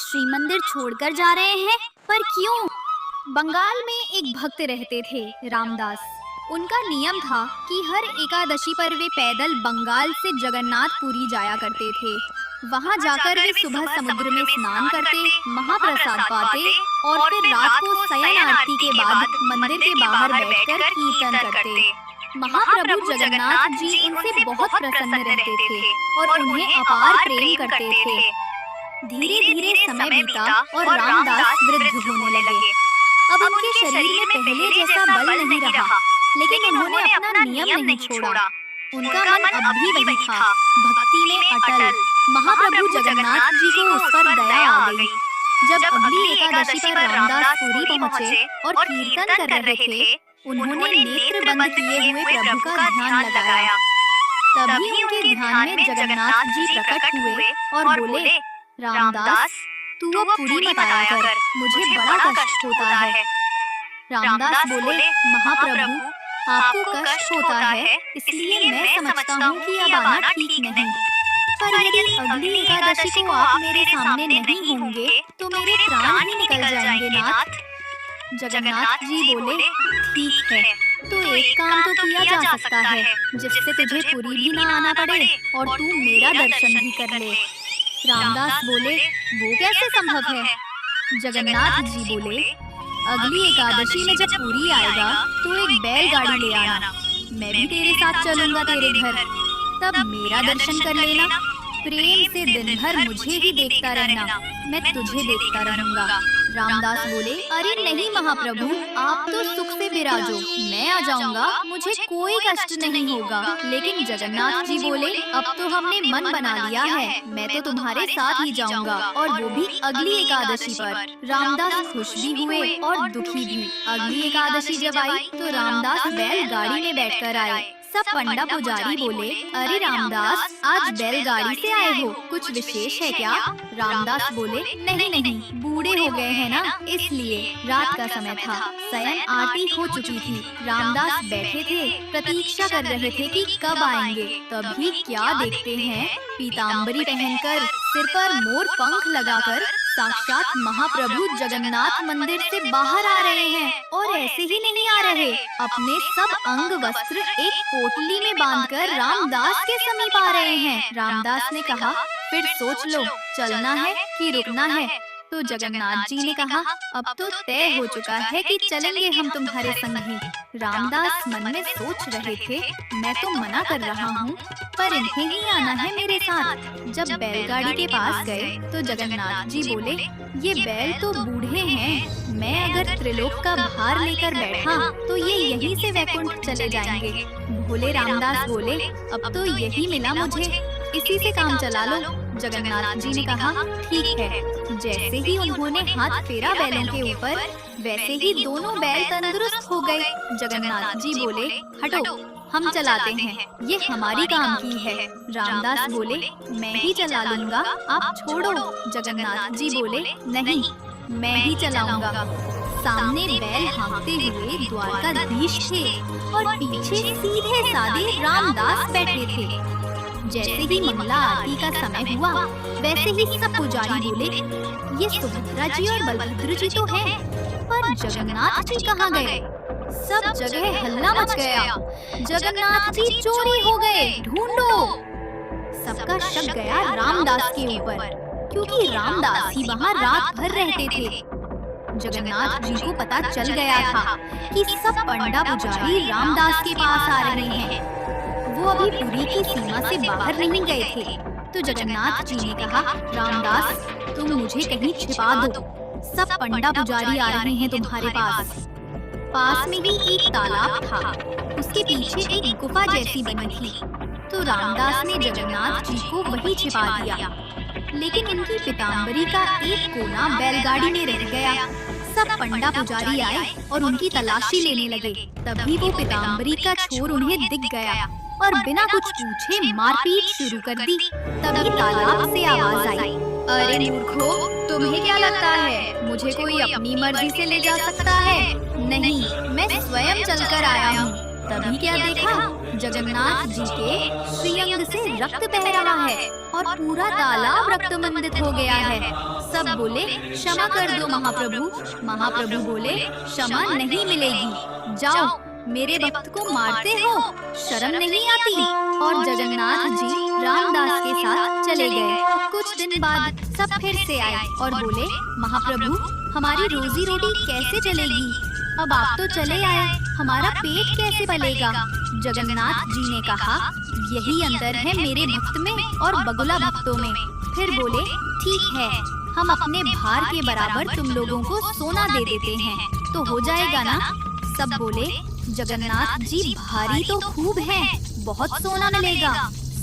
श्री मंदिर छोड़कर जा रहे हैं, पर क्यों? बंगाल में एक भक्त रहते थे, रामदास। उनका नियम था कि हर एकादशी पर वे पैदल बंगाल से जगन्नाथपुरी जाया करते थे। वहां जाकर वे सुबह समुद्र में स्नान करते, महाप्रसाद पाते और फिर रात को शयन आरती के बाद मंदिर के बाहर बैठकर कीर्तन करते। महाप्रभु जगन्नाथ जी उनसे बहुत प्रसन्न रहते थे और उन्हें अपार प्रेम करते थे। धीरे धीरे समय बीता और रामदास वृद्ध होने लगे। अब उनके शरीर में पहले जैसा बल नहीं रहा, लेकिन उन्होंने अपना नियम नहीं छोड़ा। उनका मन अब भी वही था, भक्ति में अटल। महाप्रभु जगन्नाथ जी को उस पर दया आ गई। जब अगली एकादशी पर रामदास पुरी पहुँचे और कीर्तन कर रहे थे, उन्होंने नेत्र बंद किए हुए प्रभु का ध्यान लगाया। तभी उनके ध्यान में जगन्नाथ जी प्रकट हुए और बोले, रामदास, तू अब पुरी मत आया कर, मुझे बड़ा कष्ट होता है। रामदास बोले, महाप्रभु, आपको कष्ट होता है, इसलिए मैं समझता हूँ कि अब आना ठीक नहीं। पर यदि अगली एकादशी को आप मेरे सामने नहीं होंगे, तो मेरे प्राण ही निकल जाएंगे नाथ। जगन्नाथ जी बोले, ठीक है, तो एक काम तो किया जा सकता है, जिससे तुझे पुरी भी ना आना पड़े और तू मेरा दर्शन भी कर ले। रामदास बोले, वो कैसे संभव है? जगन्नाथ जी बोले, अगली एकादशी में जब पुरी आएगा तो एक बैलगाड़ी ले आना, मैं भी तेरे साथ चलूंगा तेरे घर, तब मेरा दर्शन कर लेना। प्रेम से दिन भर मुझे ही देखता रहना, मैं तुझे देखता रहूंगा। रामदास बोले, अरे नहीं महाप्रभु, आप तो सुख से विराजो, मैं आ जाऊंगा, मुझे कोई कष्ट नहीं होगा। लेकिन जगन्नाथ जी बोले, अब तो हमने मन बना लिया है, मैं तो तुम्हारे साथ ही जाऊंगा, और वो भी अगली एकादशी पर। रामदास खुश भी हुए और दुखी भी। अगली एकादशी जब आई तो रामदास बैलगाड़ी में बैठकर आए। सब पंडा पुजारी बोले, अरे रामदास, आज बैलगाड़ी से आए हो, कुछ विशेष है क्या? रामदास बोले, नहीं नहीं, बूढ़े हो गए हैं ना, इसलिए। रात का समय था, शयन आरती हो चुकी थी। रामदास बैठे थे, प्रतीक्षा कर रहे थे कि कब आएंगे। तभी क्या देखते हैं, पीताम्बरी पहनकर, सिर पर मोर पंख लगाकर साक्षात महाप्रभु जगन्नाथ मंदिर से बाहर आ रहे हैं। और ऐसे ही नहीं आ रहे, अपने सब अंग वस्त्र एक पोटली में बांधकर रामदास के समीप आ रहे हैं। रामदास ने कहा, फिर सोच लो, चलना है कि रुकना है? तो जगन्नाथ जी ने कहा, अब तो तय हो चुका है कि चलेंगे हम तुम्हारे संग ही। रामदास मन में सोच रहे थे, मैं तो मना कर रहा हूँ, पर इन्हें ही आना है मेरे साथ। जब बैलगाड़ी के पास गए तो जगन्नाथ जी बोले, ये बैल तो बूढ़े हैं, मैं अगर त्रिलोक का भार लेकर बैठा तो ये यहीं से वैकुंठ चले जाएंगे। भोले रामदास बोले, अब तो यही मिला मुझे, इसी से काम चला लो। जगन्नाथ जी ने कहा, ठीक है। जैसे ही उन्होंने हाथ फेरा बैलों के ऊपर, वैसे ही दोनों बैल तंदुरुस्त हो गए। जगन्नाथ जी बोले, हटो, हम चलाते हैं, ये हमारी काम की है। रामदास बोले, मैं ही चला लूंगा, आप छोड़ो। जगन्नाथ जी बोले, नहीं, मैं ही चलाऊंगा। सामने बैल हाँकते हुए द्वारकाधीश थे और पीछे सीधे साधे रामदास बैठे थे। जैसे ही मंगला आरती का समय हुआ, वैसे ही सब पुजारी बोले, ये सुभद्रा जी और बलभद्र जी तो हैं, पर जगन्नाथ जी कहाँ गए? सब जगह हल्ला मच गया, जगन्नाथ जी चोरी हो गए, ढूंढो। सबका शक गया रामदास के ऊपर, क्योंकि रामदास ही वहाँ रात भर रहते थे। जगन्नाथ जी को पता चल गया था कि सब पंडा पुजारी रामदास के पास आ रहे हैं। वो अभी पुरी की सीमा से बाहर नहीं गए थे। तो जगन्नाथ जी ने कहा, रामदास, तुम मुझे कहीं छिपा दो, सब पंडा पुजारी आ रहे हैं तुम्हारे पास। पास में ही एक तालाब था, उसके पीछे एक गुफा जैसी बनी थी। तो रामदास ने जगन्नाथ जी को वहीं छिपा दिया, लेकिन इनकी पीताम्बरी का एक कोना बैलगाड़ी में रह गया। सब पंडा पुजारी आए और उनकी तलाशी लेने लगे। तभी वो पीताम्बरी का छोर उन्हें दिख गया और बिना कुछ पूछे मारपीट शुरू कर दी। तभी तालाब से आवाज आई, अरे मूर्खो, तुम्हें क्या लगता है मुझे कोई अपनी मर्जी से ले जा सकता है? नहीं, मैं स्वयं चलकर आया हूँ। तभी क्या देखा, जगन्नाथ जी के श्रीअंग से रक्त बह रहा है और पूरा तालाब रक्तमंडित हो गया है। सब बोले क्षमा कर दो महाप्रभु। महाप्रभु बोले क्षमा नहीं मिलेगी, जाओ मेरे भक्त को मारते हो, शर्म नहीं आती। और जगन्नाथ जी रामदास के साथ चले गए। कुछ दिन बाद सब फिर से आए और बोले महाप्रभु हमारी रोजी रोटी कैसे चलेगी, अब आप तो चले आए, हमारा पेट कैसे पलेगा। जगन्नाथ जी ने कहा यही अंतर है मेरे भक्त में और बगुला भक्तों में। फिर बोले ठीक है, हम अपने भार के बराबर तुम लोगों को सोना दे देते हैं, तो हो जाएगा ना। सब बोले जगन्नाथ जी भारी तो खूब है, बहुत सोना मिलेगा।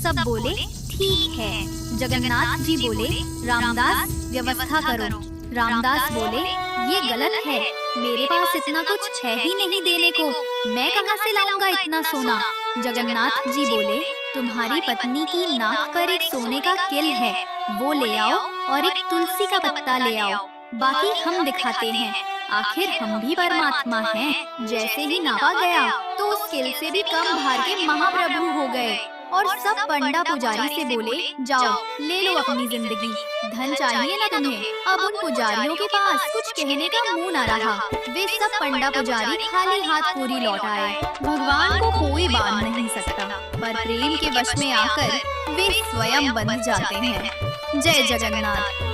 सब बोले ठीक है। जगन्नाथ जी बोले रामदास व्यवस्था करो। रामदास बोले ये गलत है, मेरे पास इतना कुछ है ही नहीं देने को, मैं कहाँ से लाऊंगा इतना सोना। जगन्नाथ जी बोले तुम्हारी पत्नी की नाक पर एक सोने का किल है, वो ले आओ और एक तुलसी का पत्ता ले आओ, बाकी हम दिखाते हैं, आखिर हम भी परमात्मा हैं। जैसे ही नापा गया तो उस किल से भी कम भार के महाप्रभु हो गए। और सब पंडा पुजारी से बोले जाओ ले लो अपनी जिंदगी, धन चाहिए ना तुम्हें। अब उन पुजारियों के पास कुछ कहने का मुंह न रहा, वे सब पंडा पुजारी खाली हाथ पूरी लौट आए। भगवान को कोई बांध नहीं सकता, पर प्रेम के वश में आकर वे स्वयं बंध जाते हैं। जय जगन्नाथ।